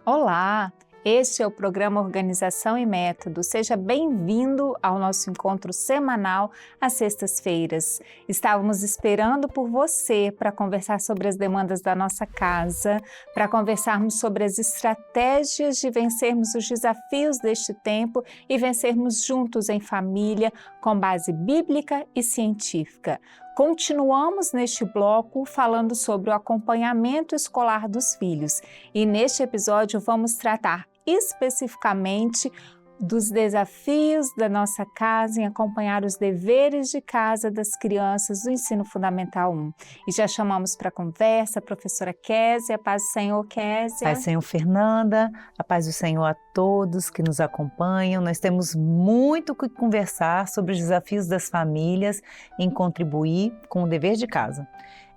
Olá, este é o programa Organização e Método. Seja bem-vindo ao nosso encontro semanal às sextas-feiras. Estávamos esperando por você para conversar sobre as demandas da nossa casa, para conversarmos sobre as estratégias de vencermos os desafios deste tempo e vencermos juntos em família, com base bíblica e científica. Continuamos neste bloco falando sobre o acompanhamento escolar dos filhos e neste episódio vamos tratar especificamente dos desafios da nossa casa em acompanhar os deveres de casa das crianças do Ensino Fundamental 1. E já chamamos para conversa a professora Késia. Paz do Senhor, Késia. Paz do Senhor, Fernanda. A paz do Senhor a todos que nos acompanham. Nós temos muito o que conversar sobre os desafios das famílias em contribuir com o dever de casa.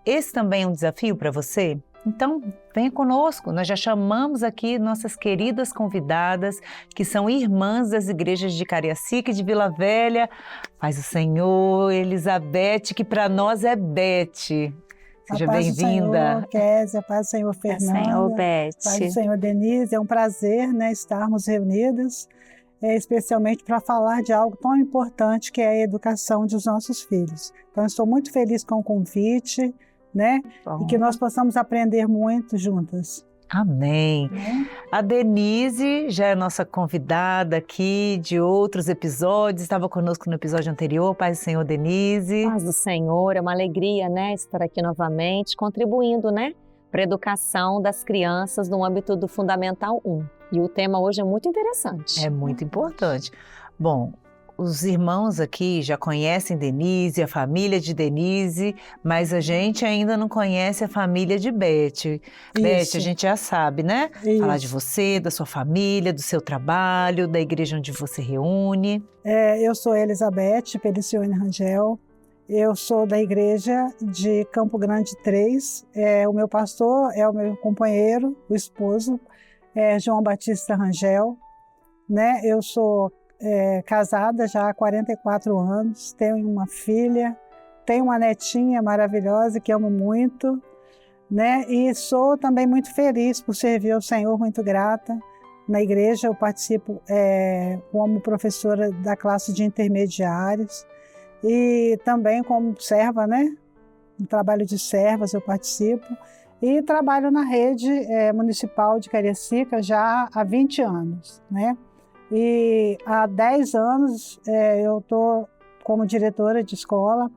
Esse também é um desafio para você? Então, venha conosco, nós já chamamos aqui nossas queridas convidadas, que são irmãs das igrejas de Cariacica e de Vila Velha. Paz do Senhor, Elizabeth, que para nós é Beth. Seja bem-vinda. Paz do Senhor, Késia, paz do Senhor, Fernanda. Paz do Senhor, Beth. Paz do Senhor, Denise. É um prazer, estarmos reunidas, especialmente para falar de algo tão importante que é a educação dos nossos filhos. Então, eu estou muito feliz com o convite, e que nós possamos aprender muito juntas. Amém. A Denise já é nossa convidada aqui de outros episódios, estava conosco no episódio anterior. Paz do Senhor, Denise. Paz do Senhor, é uma alegria, estar aqui novamente, contribuindo, para a educação das crianças no âmbito do Fundamental 1. E o tema hoje é muito interessante. É muito importante. Bom, os irmãos aqui já conhecem Denise, a família de Denise, mas a gente ainda não conhece a família de Beth. Isso. Beth, a gente já sabe, Isso. Falar de você, da sua família, do seu trabalho, da igreja onde você reúne. Eu sou Elizabeth Pelicione Rangel, eu sou da igreja de Campo Grande 3. O meu pastor é o meu companheiro, o esposo, João Batista Rangel. Eu sou casada já há 44 anos, tenho uma filha, tenho uma netinha maravilhosa que amo muito, e sou também muito feliz por servir ao Senhor, muito grata. Na igreja eu participo como professora da classe de intermediários e também como serva, no trabalho de servas eu participo e trabalho na rede municipal de Cariacica já há 20 anos, E há 10 anos eu estou como diretora de escola,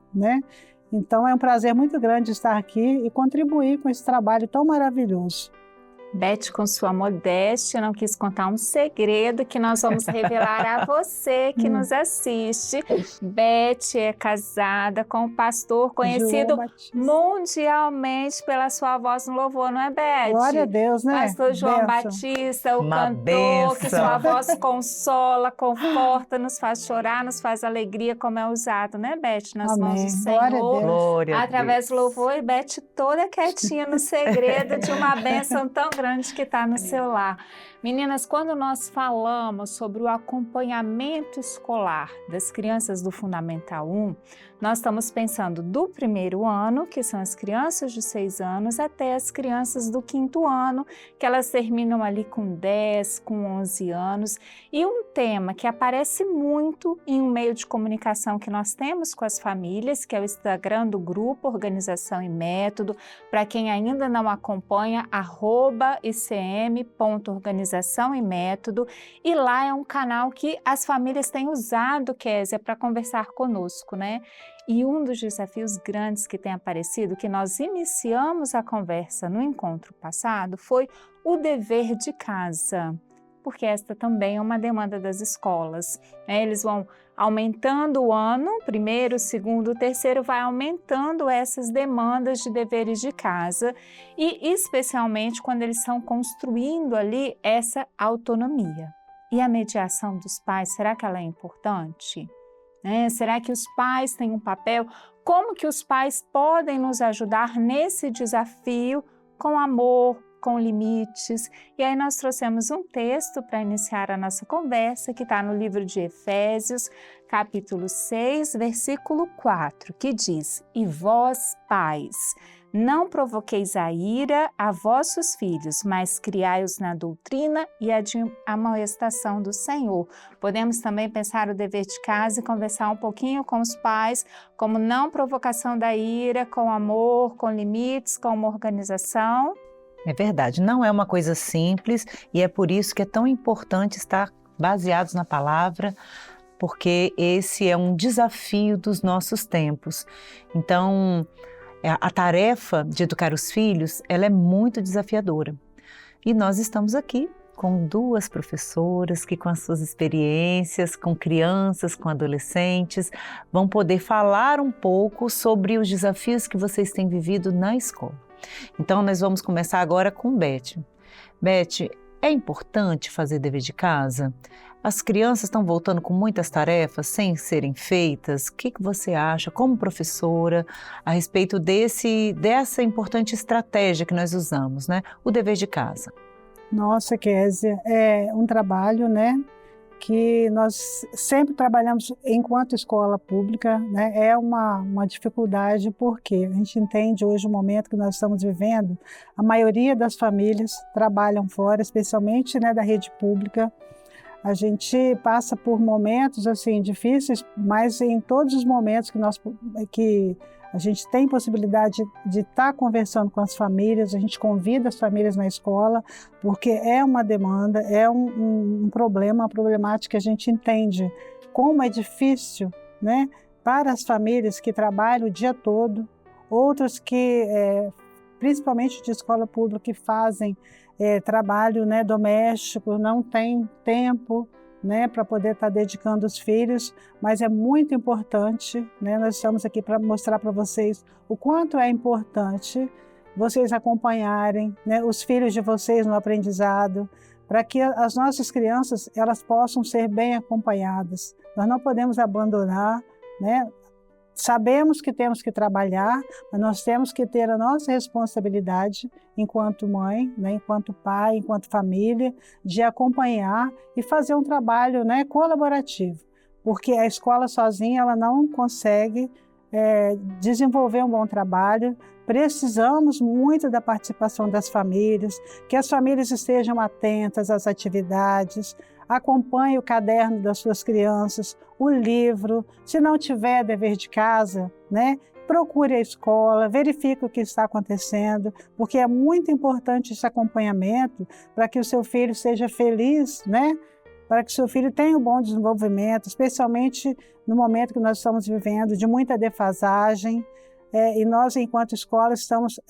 Então é um prazer muito grande estar aqui e contribuir com esse trabalho tão maravilhoso. Beth, com sua modéstia, não quis contar um segredo que nós vamos revelar a você que nos assiste. Beth é casada com um pastor conhecido mundialmente pela sua voz no louvor, não é, Beth? Glória a Deus, Pastor João Batista, o cantor, que sua voz consola, conforta, nos faz chorar, nos faz alegria, como é usado, né, Beth? Nas mãos do Senhor. Glória através do louvor, e Beth toda quietinha no segredo de uma bênção tão grande que está no seu lar. Meninas, quando nós falamos sobre o acompanhamento escolar das crianças do Fundamental 1, nós estamos pensando do primeiro ano, que são as crianças de 6 anos, até as crianças do 5º ano, que elas terminam ali com 10, com 11 anos. E um tema que aparece muito em um meio de comunicação que nós temos com as famílias, que é o Instagram do grupo Organização e Método. Para quem ainda não acompanha, @icm.organização e método, e lá é um canal que as famílias têm usado, Késia, para conversar conosco, E um dos desafios grandes que tem aparecido, que nós iniciamos a conversa no encontro passado, foi o dever de casa, porque esta também é uma demanda das escolas. Eles vão aumentando o ano, primeiro, segundo, terceiro, vai aumentando essas demandas de deveres de casa e especialmente quando eles estão construindo ali essa autonomia. E a mediação dos pais, será que ela é importante? Será que os pais têm um papel? Como que os pais podem nos ajudar nesse desafio com amor, com limites? E aí nós trouxemos um texto para iniciar a nossa conversa, que está no livro de Efésios, capítulo 6, versículo 4, que diz: E vós, pais, Não provoqueis a ira a vossos filhos, mas criai-os na doutrina e a amoestação do Senhor. Podemos também pensar o dever de casa e conversar um pouquinho com os pais, como não provocação da ira, com amor, com limites, com uma organização. É verdade, não é uma coisa simples e é por isso que é tão importante estar baseados na palavra, porque esse é um desafio dos nossos tempos. Então, a tarefa de educar os filhos, ela é muito desafiadora. E nós estamos aqui com 2 professoras que, com as suas experiências, com crianças, com adolescentes, vão poder falar um pouco sobre os desafios que vocês têm vivido na escola. Então, nós vamos começar agora com Beth. Beth, é importante fazer dever de casa? As crianças estão voltando com muitas tarefas sem serem feitas. O que você acha, como professora, a respeito dessa importante estratégia que nós usamos, né? O dever de casa. Nossa, Kézia, é um trabalho, né, que nós sempre trabalhamos enquanto escola pública, né? É uma dificuldade porque a gente entende hoje o momento que nós estamos vivendo. A maioria das famílias trabalham fora, especialmente, né, da rede pública. A gente passa por momentos assim difíceis, mas em todos os momentos que a gente tem possibilidade de estar conversando com as famílias, a gente convida as famílias na escola, porque é uma demanda, é um problema, uma problemática que a gente entende como é difícil, né, para as famílias que trabalham o dia todo, outras que, principalmente de escola pública, que fazem trabalho, né, doméstico, não tem tempo, né, para poder estar dedicando os filhos, mas é muito importante, né, nós estamos aqui para mostrar para vocês o quanto é importante vocês acompanharem, né, os filhos de vocês no aprendizado, para que as nossas crianças elas possam ser bem acompanhadas. Nós não podemos abandonar, né? Sabemos que temos que trabalhar, mas nós temos que ter a nossa responsabilidade enquanto mãe, né, enquanto pai, enquanto família, de acompanhar e fazer um trabalho, né, colaborativo, porque a escola sozinha ela não consegue desenvolver um bom trabalho. Precisamos muito da participação das famílias, que as famílias estejam atentas às atividades, acompanhe o caderno das suas crianças, o livro. Se não tiver dever de casa, né, procure a escola, verifique o que está acontecendo, porque é muito importante esse acompanhamento para que o seu filho seja feliz, né? Para que o seu filho tenha um bom desenvolvimento, especialmente no momento que nós estamos vivendo de muita defasagem. E nós, enquanto escola, estamos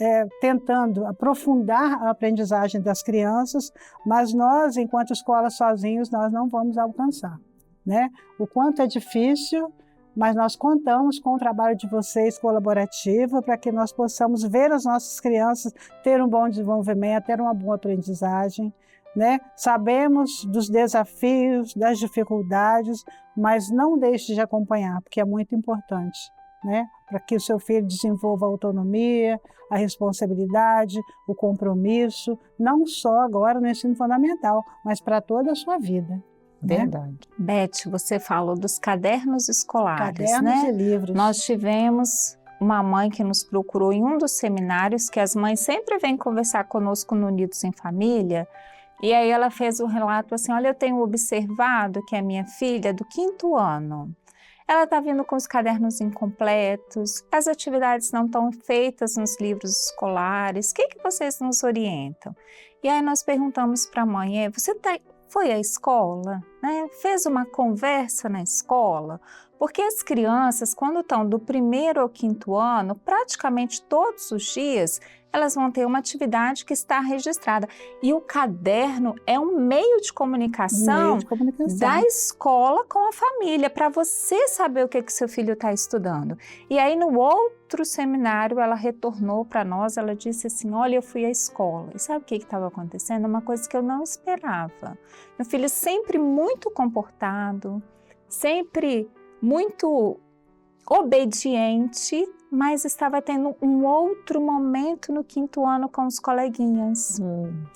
tentando aprofundar a aprendizagem das crianças, mas nós, enquanto escola, sozinhos, nós não vamos alcançar, né? O quanto é difícil, mas nós contamos com o trabalho de vocês colaborativo para que nós possamos ver as nossas crianças ter um bom desenvolvimento, ter uma boa aprendizagem, né? Sabemos dos desafios, das dificuldades, mas não deixe de acompanhar, porque é muito importante, né? Para que o seu filho desenvolva a autonomia, a responsabilidade, o compromisso, não só agora no ensino fundamental, mas para toda a sua vida. Verdade. Beth, você falou dos cadernos escolares, Cadernos né? e livros. Nós tivemos uma mãe que nos procurou em um dos seminários, que as mães sempre vêm conversar conosco no Unidos em Família, e aí ela fez um relato assim, olha, eu tenho observado que a minha filha do 5º ano, ela está vindo com os cadernos incompletos, as atividades não estão feitas nos livros escolares, o que vocês nos orientam? E aí nós perguntamos para a mãe, você foi à escola, né? Fez uma conversa na escola? Porque as crianças, quando estão do 1º ao 5º ano, praticamente todos os dias, elas vão ter uma atividade que está registrada. E o caderno é um meio de comunicação, da escola com a família, para você saber o que seu filho está estudando. E aí, no outro seminário, ela retornou para nós, ela disse assim, olha, eu fui à escola. E sabe o que estava acontecendo? Uma coisa que eu não esperava. Meu filho sempre muito comportado, sempre muito obediente, mas estava tendo um outro momento no 5º ano com os coleguinhas.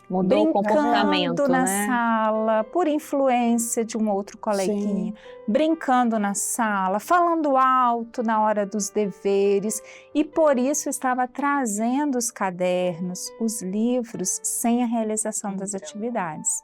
Mudou o comportamento, na né? sala, por influência de um outro coleguinha. Sim. brincando na sala, falando alto na hora dos deveres e por isso estava trazendo os cadernos, os livros, sem a realização das atividades.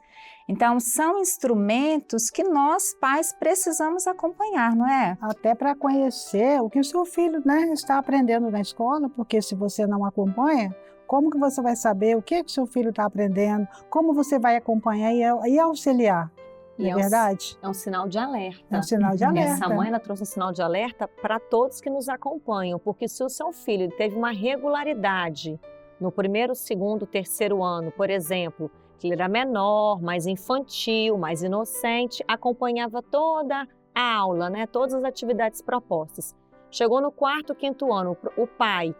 Então, são instrumentos que nós, pais, precisamos acompanhar, não é? Até para conhecer o que o seu filho, né, está aprendendo na escola, porque se você não acompanha, como que você vai saber o que o seu filho está aprendendo, como você vai acompanhar e auxiliar? Não é verdade? É um sinal de alerta. É um sinal de alerta. Essa mãe ela trouxe um sinal de alerta para todos que nos acompanham, porque se o seu filho teve uma regularidade no primeiro, segundo, terceiro ano, por exemplo, que ele era menor, mais infantil, mais inocente, acompanhava toda a aula, né? Todas as atividades propostas. Chegou no quarto, quinto ano, o pai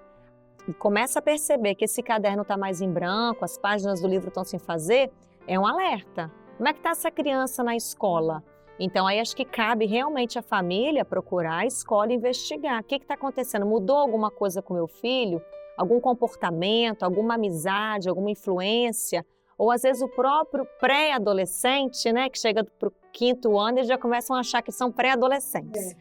começa a perceber que esse caderno está mais em branco, as páginas do livro estão sem fazer, é um alerta. Como é que está essa criança na escola? Então, aí acho que cabe realmente a família procurar a escola e investigar. O que está acontecendo? Mudou alguma coisa com meu filho? Algum comportamento, alguma amizade, alguma influência? Ou às vezes o próprio pré-adolescente, né, que chega para o quinto ano, eles já começam a achar que são pré-adolescentes.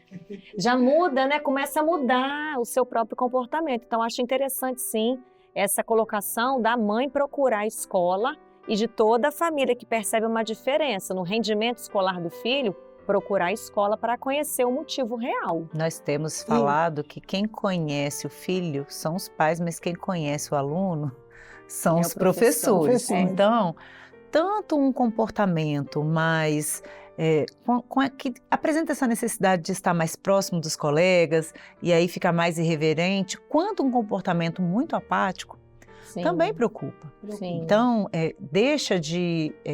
Já muda, né? Começa a mudar o seu próprio comportamento. Então, acho interessante, sim, essa colocação da mãe procurar a escola e de toda a família que percebe uma diferença no rendimento escolar do filho, procurar a escola para conhecer o motivo real. Nós temos falado que quem conhece o filho são os pais, mas quem conhece o aluno são os professores. Então, tanto um comportamento mais que apresenta essa necessidade de estar mais próximo dos colegas e aí fica mais irreverente, quanto um comportamento muito apático, também preocupa. Sim. Então,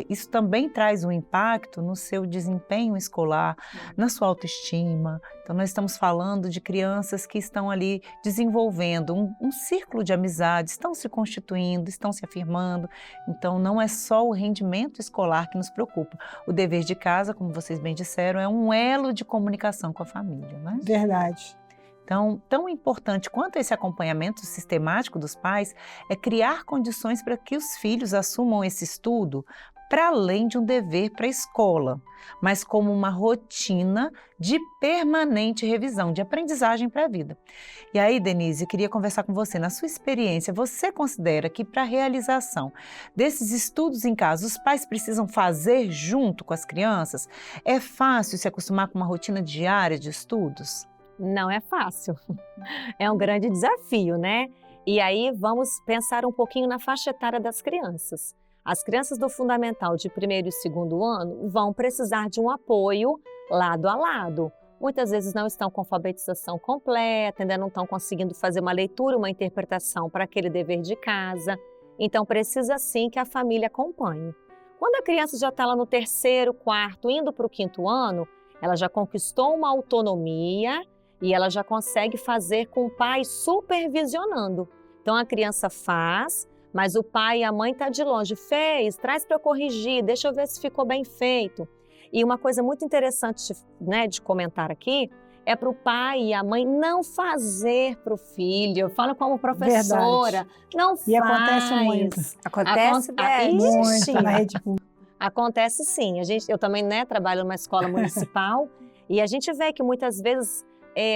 isso também traz um impacto no seu desempenho escolar, na sua autoestima. Então, nós estamos falando de crianças que estão ali desenvolvendo um círculo de amizade, estão se constituindo, estão se afirmando. Então, não é só o rendimento escolar que nos preocupa. O dever de casa, como vocês bem disseram, é um elo de comunicação com a família, né? Verdade. Então, tão importante quanto esse acompanhamento sistemático dos pais é criar condições para que os filhos assumam esse estudo para além de um dever para a escola, mas como uma rotina de permanente revisão, de aprendizagem para a vida. E aí, Denise, eu queria conversar com você. Na sua experiência, você considera que para a realização desses estudos em casa, os pais precisam fazer junto com as crianças? É fácil se acostumar com uma rotina diária de estudos? Não é fácil, é um grande desafio, né? E aí vamos pensar um pouquinho na faixa etária das crianças. As crianças do fundamental de primeiro e segundo ano vão precisar de um apoio lado a lado. Muitas vezes não estão com alfabetização completa, ainda não estão conseguindo fazer uma leitura, uma interpretação para aquele dever de casa. Então precisa sim que a família acompanhe. Quando a criança já está lá no terceiro, quarto, indo para o quinto ano, ela já conquistou uma autonomia e ela já consegue fazer com o pai supervisionando. Então a criança faz, mas o pai e a mãe estão de longe. Fez, traz para eu corrigir, deixa eu ver se ficou bem feito. E uma coisa muito interessante, né, de comentar aqui é para o pai e a mãe não fazer para o filho. Eu falo como professora, verdade. Não faz. E acontece muito. Acontece muito na rede pública. Acontece sim. Eu também, né, trabalho numa escola municipal e a gente vê que muitas vezes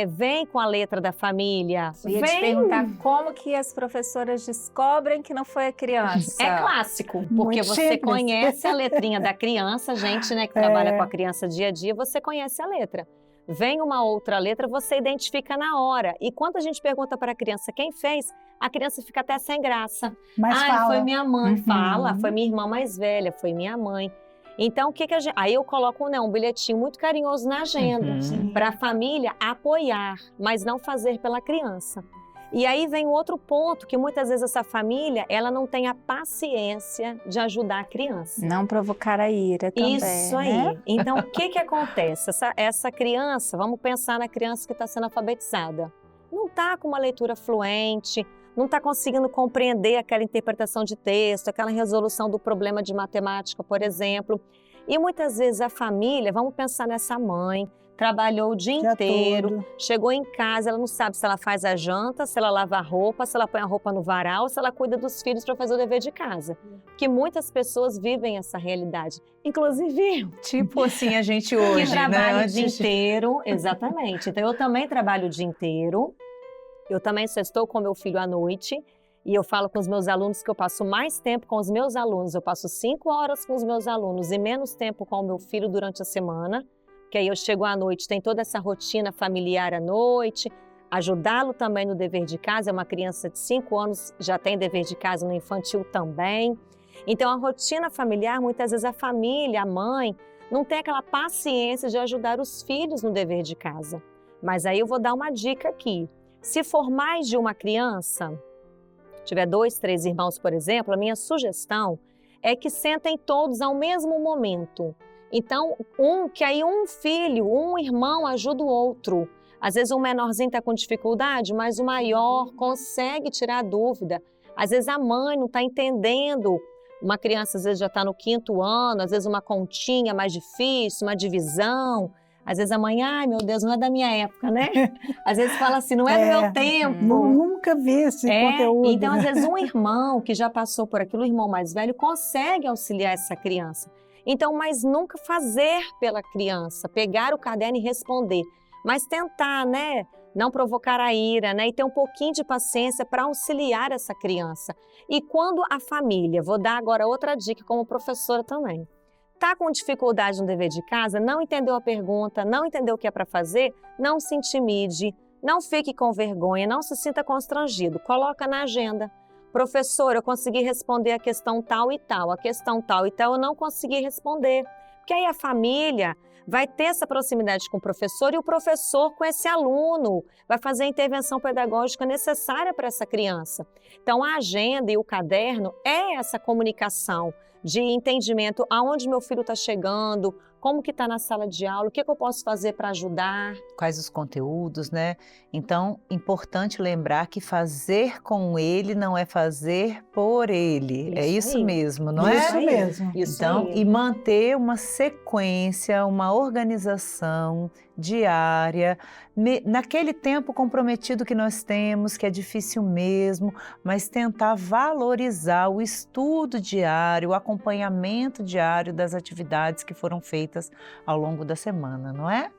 vem com a letra da família. Eu ia te perguntar como que as professoras descobrem que não foi a criança. É clássico, porque Muito você simples. conhece a letrinha da criança, gente, né, que trabalha com a criança dia a dia, você conhece a letra. Vem uma outra letra, você identifica na hora. E quando a gente pergunta para a criança quem fez, a criança fica até sem graça. Mas fala. Foi minha mãe, Uhum. fala, foi minha irmã mais velha, foi minha mãe. Então, o que a gente... Aí eu coloco, né, um bilhetinho muito carinhoso na agenda, para a família apoiar, mas não fazer pela criança. E aí vem outro ponto, que muitas vezes essa família, ela não tem a paciência de ajudar a criança. Não provocar a ira também, Isso aí. né? Então, o que acontece? Essa criança, vamos pensar na criança que está sendo alfabetizada. Não está com uma leitura fluente, não está conseguindo compreender aquela interpretação de texto, aquela resolução do problema de matemática, por exemplo. E muitas vezes a família, vamos pensar nessa mãe, trabalhou o dia inteiro, todo. chegou em casa, ela não sabe se ela faz a janta, se ela lava a roupa, se ela põe a roupa no varal, se ela cuida dos filhos para fazer o dever de casa. Porque muitas pessoas vivem essa realidade, inclusive eu. Tipo assim, a gente Que hoje, trabalho né? o dia inteiro, exatamente. Então eu também trabalho o dia inteiro, eu também só estou com meu filho à noite, e eu falo com os meus alunos que eu passo mais tempo com os meus alunos, eu passo 5 horas com os meus alunos e menos tempo com o meu filho durante a semana, que aí eu chego à noite, tem toda essa rotina familiar à noite, ajudá-lo também no dever de casa, é uma criança de 5 anos, já tem dever de casa no infantil também. Então a rotina familiar, muitas vezes a família, a mãe, não tem aquela paciência de ajudar os filhos no dever de casa. Mas aí eu vou dar uma dica aqui. Se for mais de uma criança, tiver 2, 3 irmãos, por exemplo, a minha sugestão é que sentem todos ao mesmo momento. Então, que aí um filho, um irmão ajuda o outro. Às vezes um menorzinho está com dificuldade, mas o maior consegue tirar a dúvida. Às vezes a mãe não está entendendo. Uma criança às vezes já está no 5º ano, às vezes uma continha mais difícil, uma divisão. Às vezes a mãe, ai meu Deus, não é da minha época, né? Às vezes fala assim, não é do meu tempo. Nunca vi esse conteúdo. Então, às vezes um irmão que já passou por aquilo, o irmão mais velho, consegue auxiliar essa criança. Então, mas nunca fazer pela criança, pegar o caderno e responder. Mas tentar, né? Não provocar a ira, né? E ter um pouquinho de paciência para auxiliar essa criança. E quando a família, vou dar agora outra dica como professora também, está com dificuldade no dever de casa, não entendeu a pergunta, não entendeu o que é para fazer, não se intimide, não fique com vergonha, não se sinta constrangido, coloca na agenda. Professor, eu consegui responder a questão tal e tal, a questão tal e tal eu não consegui responder. Porque aí a família vai ter essa proximidade com o professor e o professor com esse aluno, vai fazer a intervenção pedagógica necessária para essa criança. Então a agenda e o caderno é essa comunicação de entendimento aonde meu filho está chegando, como que está na sala de aula, o que eu posso fazer para ajudar. Quais os conteúdos, né? Então, importante lembrar que fazer com ele não é fazer por ele. É isso aí. mesmo, não Isso é? mesmo. Isso Então, aí. e manter uma sequência, uma organização diária, naquele tempo comprometido que nós temos, que é difícil mesmo, mas tentar valorizar o estudo diário, o acompanhamento diário das atividades que foram feitas ao longo da semana, não é?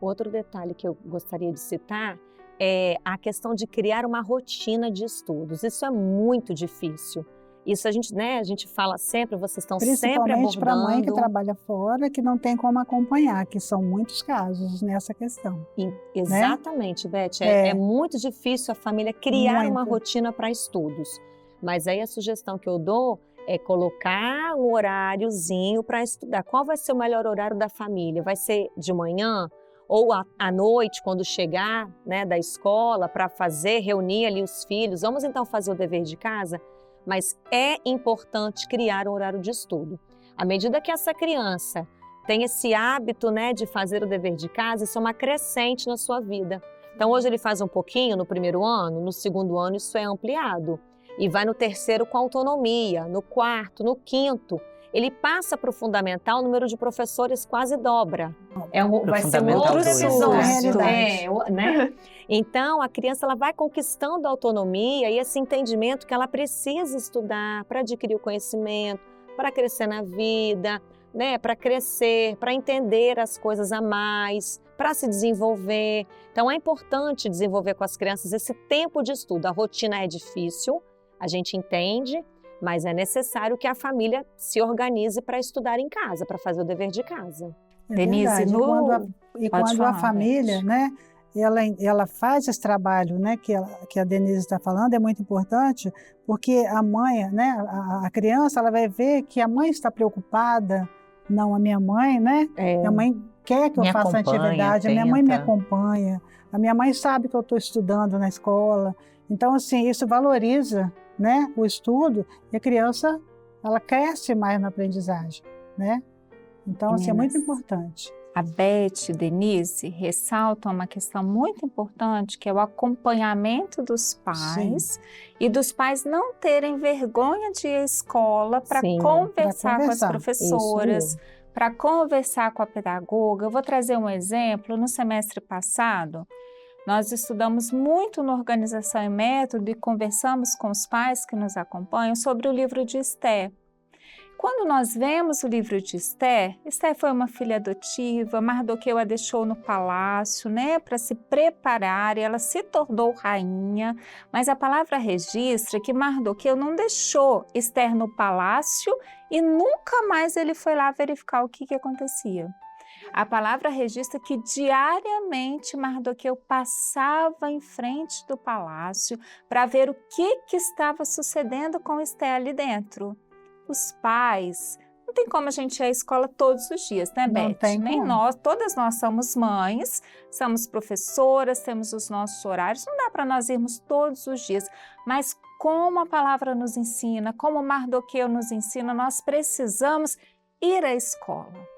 Outro detalhe que eu gostaria de citar é a questão de criar uma rotina de estudos. Isso é muito difícil. Isso a gente fala sempre, vocês estão sempre abordando. Principalmente para a mãe que trabalha fora, que não tem como acompanhar, que são muitos casos nessa questão. Exatamente, Beth. É muito difícil a família criar uma rotina para estudos. Mas aí a sugestão que eu dou é colocar um horáriozinho para estudar. Qual vai ser o melhor horário da família? Vai ser de manhã? Ou à noite, quando chegar, né, da escola, para reunir ali os filhos? Vamos então fazer o dever de casa? Mas é importante criar um horário de estudo. À medida que essa criança tem esse hábito, né, de fazer o dever de casa, isso é uma crescente na sua vida. Então, hoje ele faz um pouquinho no 1º ano, no 2º ano isso é ampliado. E vai no 3º com autonomia, no 4º, no 5º. Ele passa para o fundamental, o número de professores quase dobra. Vai ser um outro né? Então, a criança ela vai conquistando a autonomia e esse entendimento que ela precisa estudar para adquirir o conhecimento, para crescer na vida, né? Para crescer, para entender as coisas a mais, para se desenvolver. Então, é importante desenvolver com as crianças esse tempo de estudo. A rotina é difícil, a gente entende, mas é necessário que a família se organize para estudar em casa, para fazer o dever de casa. Denise, quando a família, né, ela faz esse trabalho, né, que a Denise está falando, é muito importante, porque a mãe, né, a criança, ela vai ver que a mãe está preocupada, não a minha mãe, né? Minha mãe quer que eu faça atividade, a minha mãe me acompanha, a minha mãe sabe que eu estou estudando na escola. Então, assim, isso valoriza, né, o estudo, e a criança, ela cresce mais na aprendizagem, né? Então, assim, é muito importante. A Beth e Denise ressaltam uma questão muito importante, que é o acompanhamento dos pais. Sim. E dos pais não terem vergonha de ir à escola para conversar com as professoras, para conversar com a pedagoga. Eu vou trazer um exemplo. No semestre passado, nós estudamos muito na Organização e Método e conversamos com os pais que nos acompanham sobre o livro de Esther. Quando nós vemos o livro de Esther, Esther foi uma filha adotiva, Mardoqueu a deixou no palácio, né, para se preparar, e ela se tornou rainha, mas a palavra registra que Mardoqueu não deixou Esther no palácio e nunca mais ele foi lá verificar o que acontecia. A palavra registra que diariamente Mardoqueu passava em frente do palácio para ver o que estava sucedendo com Esther ali dentro. Os pais, não tem como a gente ir à escola todos os dias, né, Beth? Não tem Nem como. nós, todas nós somos mães, somos professoras, temos os nossos horários, não dá para nós irmos todos os dias, mas como a palavra nos ensina, como Mardoqueu nos ensina, nós precisamos ir à escola.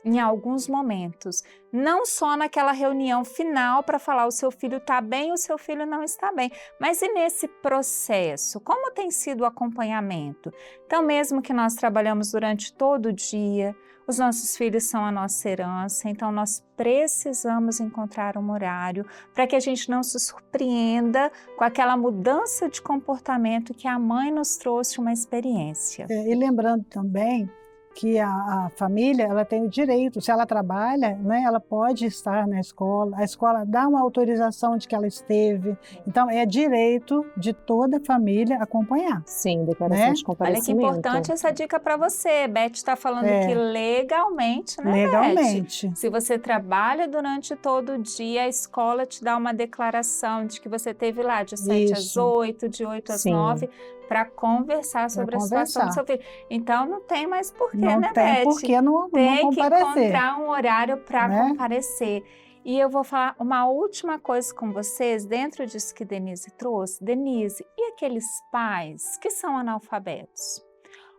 Em alguns momentos, não só naquela reunião final para falar o seu filho está bem, o seu filho não está bem, mas e nesse processo, como tem sido o acompanhamento? Então, mesmo que nós trabalhamos durante todo o dia, os nossos filhos são a nossa herança, então nós precisamos encontrar um horário para que a gente não se surpreenda com aquela mudança de comportamento que a mãe nos trouxe uma experiência. E lembrando também que a família, ela tem o direito, se ela trabalha, né, ela pode estar na escola, a escola dá uma autorização de que ela esteve, então é direito de toda a família acompanhar. Sim, declaração Né? de comparecimento. Olha que importante essa dica para você. Beth está falando que legalmente, né, Legalmente. Beth? Se você trabalha durante todo o dia, a escola te dá uma declaração de que você teve lá de 7 às Isso. 8, de 8 às Sim. 9, para conversar sobre a situação do seu filho. Então, não tem mais porquê, Não né, tem Beth? por que não Tem que comparecer. encontrar um horário para Né? comparecer. E eu vou falar uma última coisa com vocês, dentro disso que Denise trouxe. Denise, e aqueles pais que são analfabetos?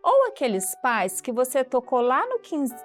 Ou aqueles pais que você tocou lá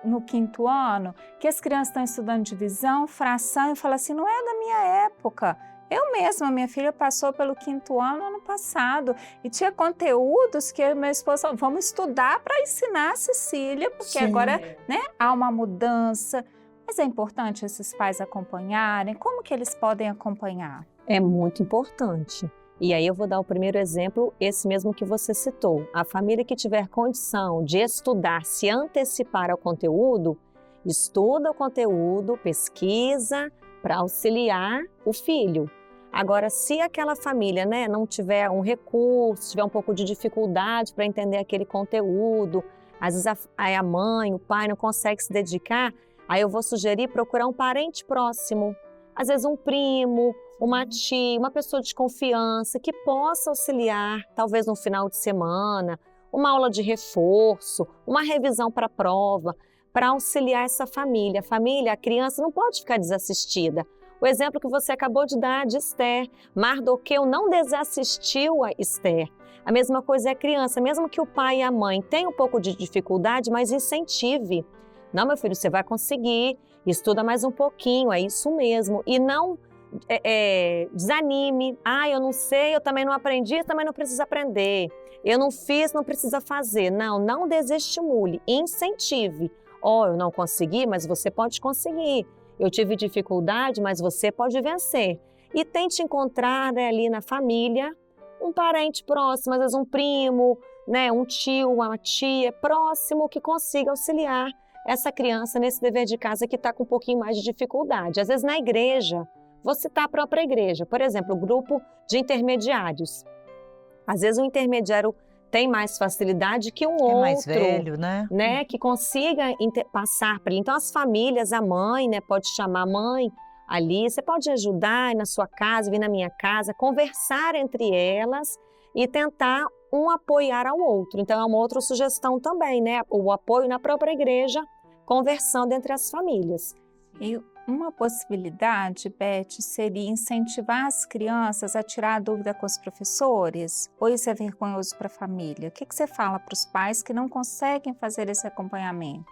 no quinto ano, que as crianças estão estudando divisão, fração, e fala assim, não é da minha época. Eu mesma, minha filha passou pelo quinto ano passado e tinha conteúdos que eu e meu esposo vamos estudar para ensinar a Cecília, porque Sim. agora, né, há uma mudança. Mas é importante esses pais acompanharem. Como que eles podem acompanhar? É muito importante. E aí eu vou dar o primeiro exemplo, esse mesmo que você citou. A família que tiver condição de estudar, se antecipar ao conteúdo, estuda o conteúdo, pesquisa para auxiliar o filho. Agora, se aquela família, né, não tiver um recurso, tiver um pouco de dificuldade para entender aquele conteúdo, às vezes a mãe, o pai não consegue se dedicar, aí eu vou sugerir procurar um parente próximo, às vezes um primo, uma tia, uma pessoa de confiança que possa auxiliar, talvez no final de semana, uma aula de reforço, uma revisão para a prova, para auxiliar essa família. A família, a criança não pode ficar desassistida. O exemplo que você acabou de dar de Esther, Mardoqueu não desassistiu a Esther. A mesma coisa é a criança, mesmo que o pai e a mãe tenham um pouco de dificuldade, mas incentive. Não, meu filho, você vai conseguir, estuda mais um pouquinho, é isso mesmo. E não desanime. Ah, eu não sei, eu também não aprendi, também não precisa aprender. Eu não fiz, não precisa fazer. Não desestimule, incentive. Eu não consegui, mas você pode conseguir. Eu tive dificuldade, mas você pode vencer. E tente encontrar, né, ali na família um parente próximo, às vezes um primo, né, um tio, uma tia próximo que consiga auxiliar essa criança nesse dever de casa que está com um pouquinho mais de dificuldade. Às vezes na igreja, vou citar a própria igreja, por exemplo, o grupo de intermediários. Às vezes o intermediário tem mais facilidade que um outro. É mais velho, né? Que consiga passar para ele. Então as famílias, a mãe, né, pode chamar a mãe ali, você pode ajudar na sua casa, vir na minha casa, conversar entre elas e tentar um apoiar ao outro. Então é uma outra sugestão também, né? O apoio na própria igreja, conversando entre as famílias. E uma possibilidade, Beth, seria incentivar as crianças a tirar a dúvida com os professores? Ou isso é vergonhoso para a família? O que você fala para os pais que não conseguem fazer esse acompanhamento?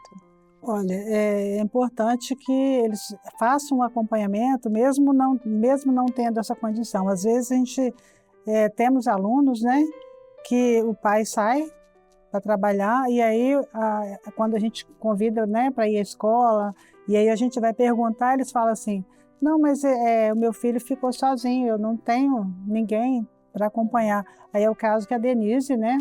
Olha, é importante que eles façam um acompanhamento, mesmo não tendo essa condição. Às vezes a gente temos alunos, né, que o pai sai para trabalhar, e aí quando a gente convida, né, para ir à escola, e aí a gente vai perguntar, eles falam assim, não, mas o meu filho ficou sozinho, eu não tenho ninguém para acompanhar. Aí é o caso que a Denise, né,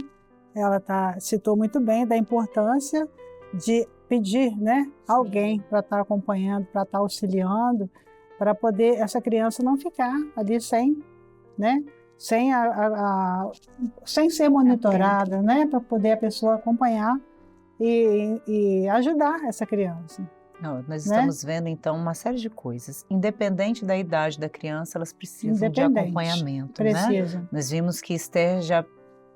ela citou muito bem da importância de pedir, né, alguém para estar acompanhando, para estar auxiliando, para poder essa criança não ficar ali sem, né, sem ser monitorada, né, para poder a pessoa acompanhar e ajudar essa criança. Não, nós né? estamos vendo, então, uma série de coisas. Independente da idade da criança, elas precisam de acompanhamento, né? Precisa. Nós vimos que Esther já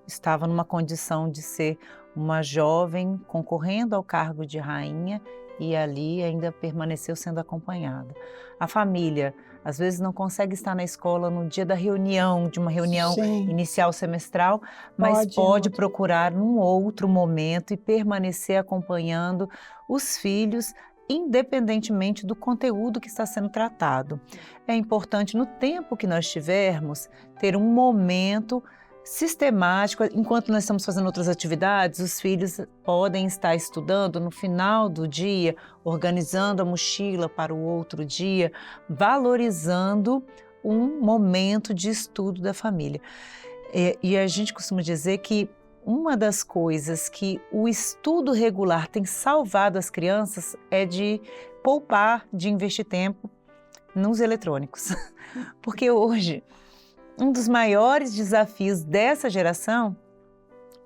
estava numa condição de ser uma jovem concorrendo ao cargo de rainha e ali ainda permaneceu sendo acompanhada. A família, às vezes, não consegue estar na escola no dia da reunião, de uma reunião Sim. inicial semestral, mas pode procurar num outro momento e permanecer acompanhando os filhos, independentemente do conteúdo que está sendo tratado. É importante, no tempo que nós tivermos, ter um momento sistemático. Enquanto nós estamos fazendo outras atividades, os filhos podem estar estudando no final do dia, organizando a mochila para o outro dia, valorizando um momento de estudo da família. E a gente costuma dizer que uma das coisas que o estudo regular tem salvado as crianças é de poupar, de investir tempo nos eletrônicos. Porque hoje, um dos maiores desafios dessa geração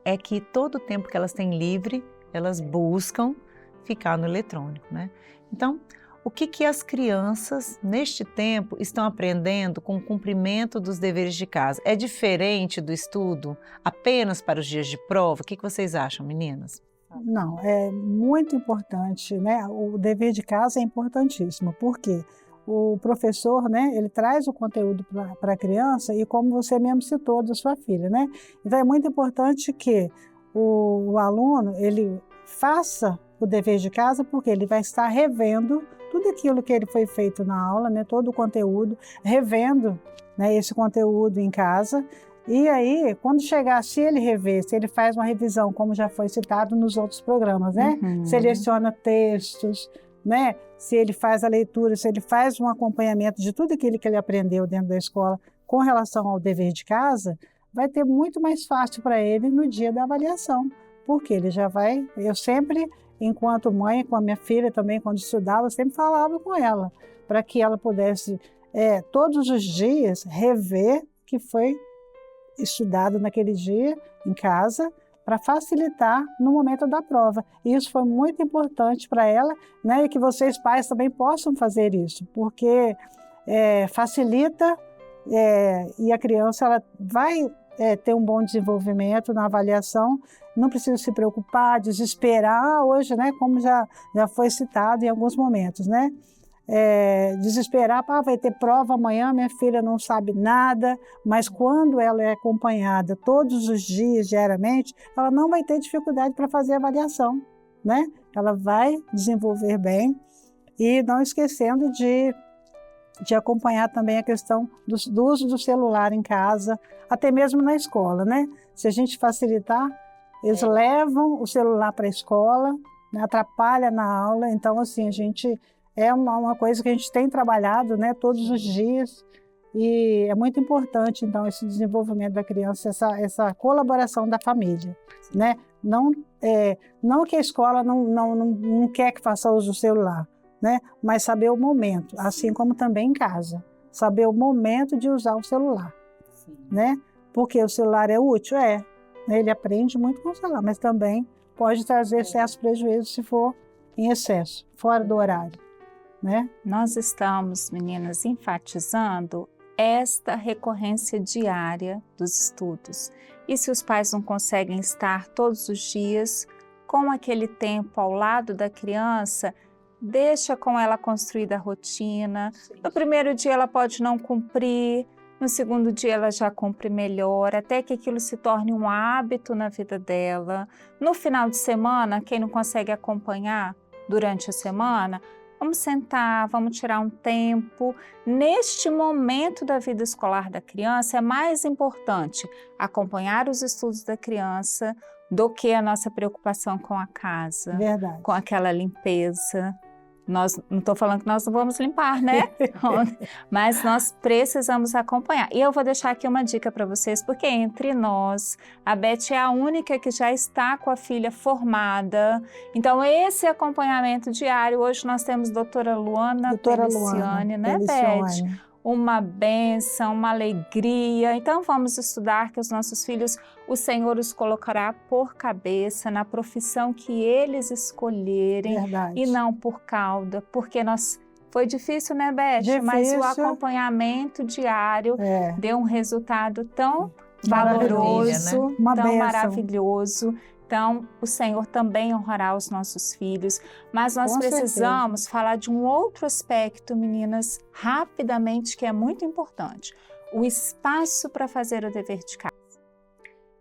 é que todo o tempo que elas têm livre, elas buscam ficar no eletrônico, né? Então, o que as crianças, neste tempo, estão aprendendo com o cumprimento dos deveres de casa? É diferente do estudo apenas para os dias de prova? O que vocês acham, meninas? Não, é muito importante, né? O dever de casa é importantíssimo, porque o professor, né, ele traz o conteúdo para a criança e, como você mesmo citou, da sua filha, né? Então, é muito importante que o aluno, ele faça o dever de casa, porque ele vai estar revendo tudo aquilo que ele foi feito na aula, né, todo o conteúdo, revendo, né, esse conteúdo em casa. E aí, quando chegar, se ele rever, se ele faz uma revisão, como já foi citado nos outros programas, né? Seleciona textos, né? Se ele faz a leitura, se ele faz um acompanhamento de tudo aquilo que ele aprendeu dentro da escola com relação ao dever de casa, vai ter muito mais fácil para ele no dia da avaliação, porque ele já vai... Eu sempre, enquanto mãe, com a minha filha também, quando estudava, eu sempre falava com ela, para que ela pudesse, todos os dias, rever o que foi estudado naquele dia, em casa, para facilitar no momento da prova. E isso foi muito importante para ela, né? E que vocês, pais, também possam fazer isso, porque facilita e a criança ela vai ter um bom desenvolvimento na avaliação, não precisa se preocupar, desesperar hoje, né? Como já foi citado em alguns momentos, né? Desesperar, vai ter prova amanhã, minha filha não sabe nada, mas quando ela é acompanhada todos os dias, diariamente, ela não vai ter dificuldade para fazer a avaliação, né? Ela vai desenvolver bem e não esquecendo de acompanhar também a questão do uso do celular em casa, até mesmo na escola, né? Se a gente facilitar, eles levam o celular para a escola, né? Atrapalha na aula, então assim, a gente... É uma coisa que a gente tem trabalhado, né, todos os dias, e é muito importante, então, esse desenvolvimento da criança, essa colaboração da família, né? Não que a escola não quer que faça uso do celular, né? Mas saber o momento, assim como também em casa, saber o momento de usar o celular, né? Porque o celular é útil, né? Ele aprende muito com o celular, mas também pode trazer certos prejuízos se for em excesso, fora do horário. Né? Nós estamos, meninas, enfatizando esta recorrência diária dos estudos. E se os pais não conseguem estar todos os dias com aquele tempo ao lado da criança, deixa com ela construída a rotina. No primeiro dia ela pode não cumprir, no segundo dia ela já cumpre melhor, até que aquilo se torne um hábito na vida dela. No final de semana, quem não consegue acompanhar durante a semana, vamos sentar, vamos tirar um tempo. Neste momento da vida escolar da criança, é mais importante acompanhar os estudos da criança do que a nossa preocupação com a casa, Verdade. com aquela limpeza. Nós, não estou falando que nós não vamos limpar, né? Mas nós precisamos acompanhar. E eu vou deixar aqui uma dica para vocês, porque entre nós, a Beth é a única que já está com a filha formada. Então, esse acompanhamento diário, hoje nós temos doutora Luana Peliciani, né, Beth? Uma bênção, uma alegria. Então vamos estudar que os nossos filhos, o Senhor os colocará por cabeça na profissão que eles escolherem. Verdade. E não por cauda, porque foi difícil, né, Beth? Difícil. Mas o acompanhamento diário deu um resultado tão valoroso, né? Uma tão bênção. Maravilhoso. Então, o Senhor também honrará os nossos filhos, mas nós precisamos falar de um outro aspecto, meninas, rapidamente, que é muito importante. O espaço para fazer o dever de casa.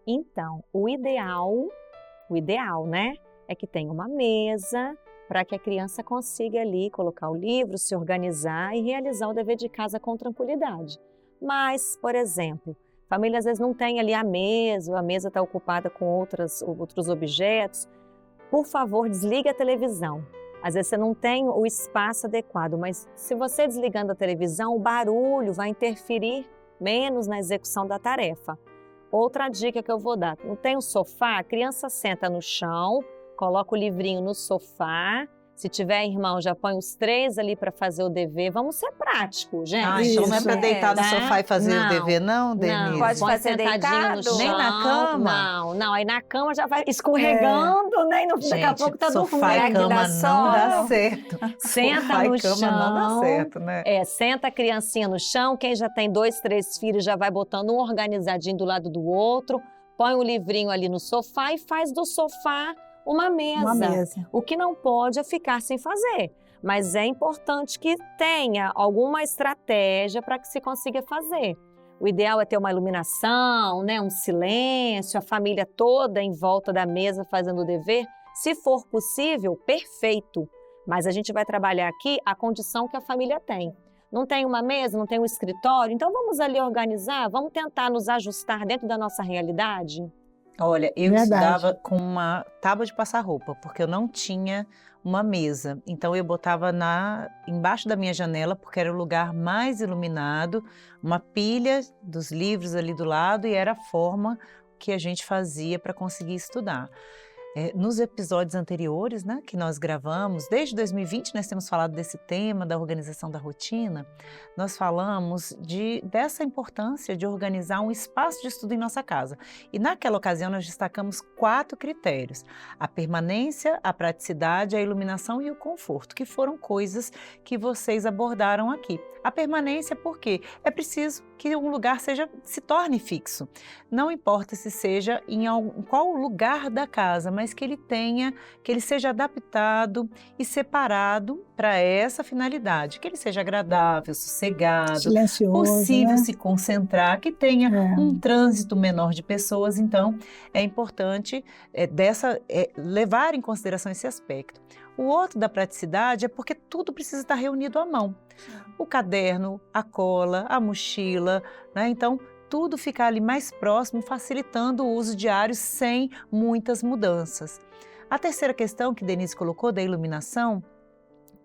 Então, o ideal, né, é que tenha uma mesa para que a criança consiga ali colocar o livro, se organizar e realizar o dever de casa com tranquilidade. Mas, por exemplo, família às vezes não tem ali a mesa está ocupada com outros objetos. Por favor, desligue a televisão. Às vezes você não tem o espaço adequado, mas se você desligando a televisão, o barulho vai interferir menos na execução da tarefa. Outra dica que eu vou dar, não tem um sofá? A criança senta no chão, coloca o livrinho no sofá. Se tiver irmão, já põe os 3 ali para fazer o dever. Vamos ser práticos, gente. Então não é para deitar no sofá e fazer o dever, não, Denise? Não, pode fazer deitado? No chão. Nem na cama? Não, aí na cama já vai escorregando, né? E daqui a pouco tá dormindo. Sofá e cama não dá certo. Senta Sofá no e cama chão. não dá certo, né? Senta a criancinha no chão. Quem já tem 2, 3 filhos já vai botando um organizadinho do lado do outro. Põe o livrinho ali no sofá e faz do sofá uma mesa. O que não pode é ficar sem fazer, mas é importante que tenha alguma estratégia para que se consiga fazer. O ideal é ter uma iluminação, né, um silêncio, a família toda em volta da mesa fazendo o dever. Se for possível, perfeito, mas a gente vai trabalhar aqui a condição que a família tem. Não tem uma mesa, não tem um escritório, então vamos ali organizar, vamos tentar nos ajustar dentro da nossa realidade? Olha, eu estudava com uma tábua de passar roupa, porque eu não tinha uma mesa. Então eu botava embaixo da minha janela, porque era o lugar mais iluminado, uma pilha dos livros ali do lado e era a forma que a gente fazia para conseguir estudar. Nos episódios anteriores, né, que nós gravamos, desde 2020 nós temos falado desse tema da organização da rotina, nós falamos dessa importância de organizar um espaço de estudo em nossa casa. E naquela ocasião nós destacamos 4 critérios: a permanência, a praticidade, a iluminação e o conforto, que foram coisas que vocês abordaram aqui. A permanência, por quê? É preciso que um lugar se torne fixo. Não importa se seja em qual lugar da casa, mas que ele seja adaptado e separado para essa finalidade, que ele seja agradável, sossegado, silencioso, possível, né? Se concentrar, que tenha um trânsito menor de pessoas. Então, é importante levar em consideração esse aspecto. O outro da praticidade é porque tudo precisa estar reunido à mão. O caderno, a cola, a mochila, né? Então, tudo ficar ali mais próximo, facilitando o uso diário sem muitas mudanças. A terceira questão que Denise colocou, da iluminação,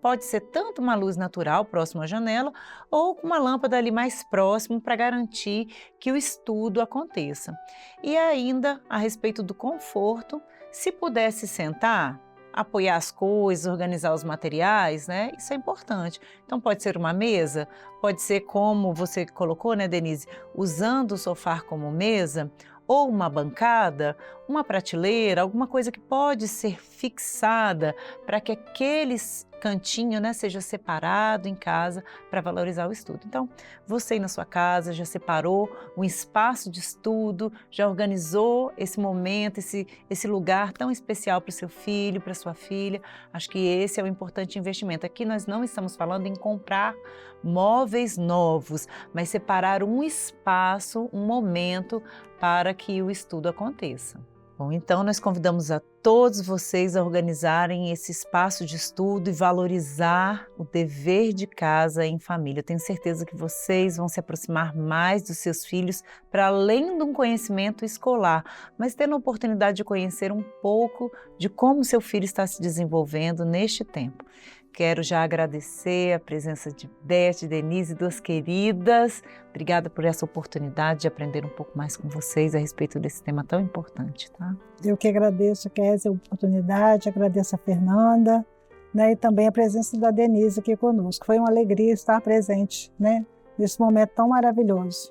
pode ser tanto uma luz natural próximo à janela ou com uma lâmpada ali mais próximo para garantir que o estudo aconteça. E ainda, a respeito do conforto, se pudesse sentar, apoiar as coisas, organizar os materiais, né? Isso é importante. Então pode ser uma mesa, pode ser como você colocou, né, Denise, usando o sofá como mesa, ou uma bancada, uma prateleira, alguma coisa que pode ser fixada para que aquele cantinho, né, seja separado em casa para valorizar o estudo. Então, você aí na sua casa já separou um espaço de estudo, já organizou esse momento, esse lugar tão especial para o seu filho, para sua filha. Acho que esse é o importante investimento. Aqui nós não estamos falando em comprar móveis novos, mas separar um espaço, um momento para que o estudo aconteça. Bom, então nós convidamos a todos vocês a organizarem esse espaço de estudo e valorizar o dever de casa em família. Eu tenho certeza que vocês vão se aproximar mais dos seus filhos para além de um conhecimento escolar, mas tendo a oportunidade de conhecer um pouco de como seu filho está se desenvolvendo neste tempo. Quero já agradecer a presença de Beth, Denise, duas queridas. Obrigada por essa oportunidade de aprender um pouco mais com vocês a respeito desse tema tão importante, tá? Eu que agradeço, Kézia, a oportunidade, agradeço a Fernanda, né, e também a presença da Denise aqui conosco. Foi uma alegria estar presente, né, nesse momento tão maravilhoso.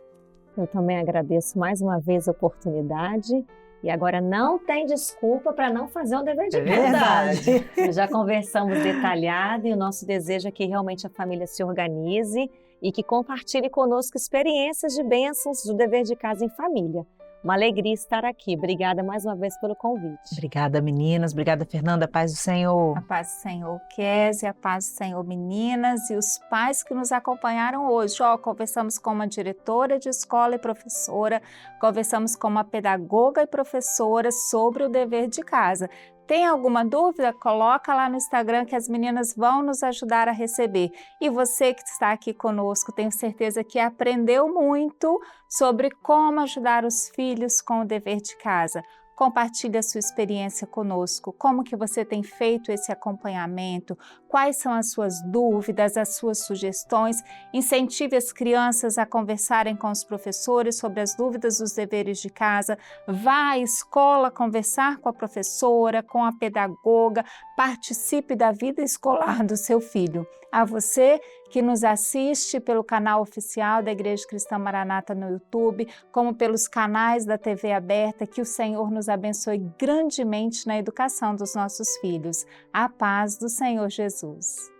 Eu também agradeço mais uma vez a oportunidade. E agora não tem desculpa para não fazer o dever de casa. Verdade. Já conversamos detalhado e o nosso desejo é que realmente a família se organize e que compartilhe conosco experiências de bênçãos do dever de casa em família. Uma alegria estar aqui. Obrigada mais uma vez pelo convite. Obrigada, meninas. Obrigada, Fernanda. Paz do Senhor. A paz do Senhor, Kézia, a paz do Senhor, meninas, e os pais que nos acompanharam hoje. Conversamos com uma diretora de escola e professora, conversamos com uma pedagoga e professora sobre o dever de casa. Tem alguma dúvida? Coloca lá no Instagram que as meninas vão nos ajudar a receber. E você que está aqui conosco, tenho certeza que aprendeu muito sobre como ajudar os filhos com o dever de casa. Compartilhe a sua experiência conosco, como que você tem feito esse acompanhamento, quais são as suas dúvidas, as suas sugestões, incentive as crianças a conversarem com os professores sobre as dúvidas dos deveres de casa, vá à escola conversar com a professora, com a pedagoga, participe da vida escolar do seu filho. A você que nos assiste pelo canal oficial da Igreja Cristã Maranata no YouTube, como pelos canais da TV aberta, que o Senhor nos abençoe grandemente na educação dos nossos filhos. A paz do Senhor Jesus.